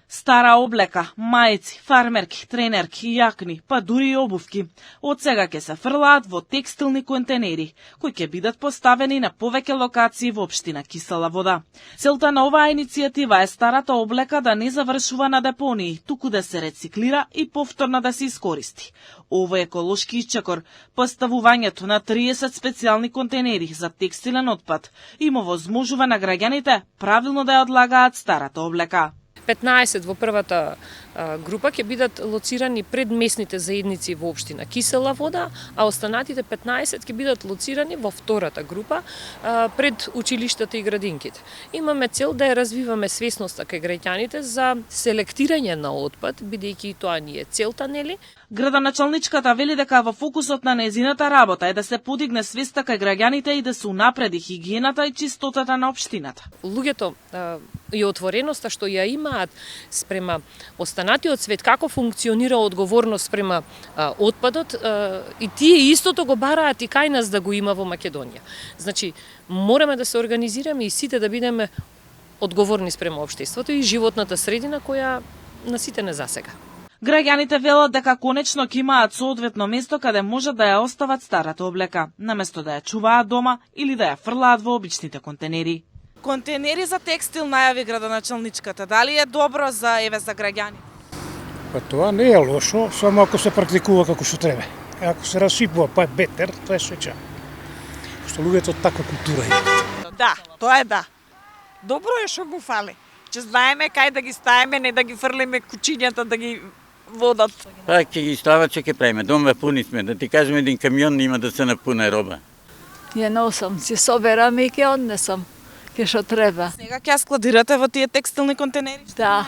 Стара облека, мајци, фармерки, тренерки, јакни, па дури и обувки, од сега ќе се фрлаат во текстилни контенери, кои ќе бидат поставени на повеќе локации во општина Кисела Вода. Целта на оваа иницијатива е старата облека да не завршува на депонии, туку да се рециклира и повторно да се искористи. Овој еколошки исчекор, поставувањето на 30 специјални контенери за текстилен отпад, им овозможува на граѓаните правилно да ја одлагаат старата облека. 15 во првата група ќе бидат лоцирани пред местните заедници во општина Кисела Вода, а останатите 15 ќе бидат лоцирани во втората група пред училиштата и градинките. Имаме цел да ја развиваме свесноста кај граѓаните за селектирање на отпад, бидејќи тоа ни е целта, нели? Градоначалничката вели дека во фокусот на нејзината работа е да се подигне свеста кај граѓаните и да се унапреди хигиената и чистотата на општината. Луѓето и отвореноста што ја имаат спрема останатиот свет, како функционира одговорност спрема отпадот, и тие истото го бараат и кај нас да го има во Македонија. Значи, мораме да се организираме и сите да бидеме одговорни спрема општеството и животната средина која на сите не засега. Граѓаните велат дека конечно ќе имаат соодветно место каде можат да ја остават старата облека, наместо да ја чуваат дома или да ја фрлаат во обичните контенери. Контенери за текстил најави градоначалничката. Дали е добро за граѓани? Па тоа не е лошо, само ако се практикува како што треба. Ако се расипува па бетер, тоа е свеча. Што луѓето таква култура имаат. Да, тоа е да. Добро е што му фали. Че знаеме кај да ги ставиме, не да ги фрлиме кучињата да ги водат. Па ќе ги стават, што ќе правиме? Дома пуни сме, да ти кажеме един камион има да се напуне роба. Ја носам, си соберам и ќе однесам. Ке што треба. Сега ќе ја складирате во тие текстилни контенери? Да.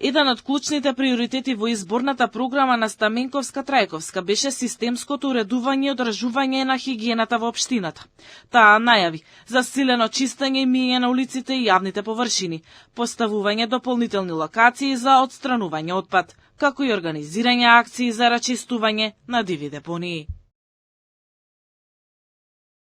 Еден од клучните приоритети во изборната програма на Стаменковска-Трајковска беше системското уредување и одржување на хигиената во општината. Таа најави засилено чистење и миење на улиците и јавните површини, поставување дополнителни локации за отстранување отпад, како и организирање акции за рачистување на диви депонии.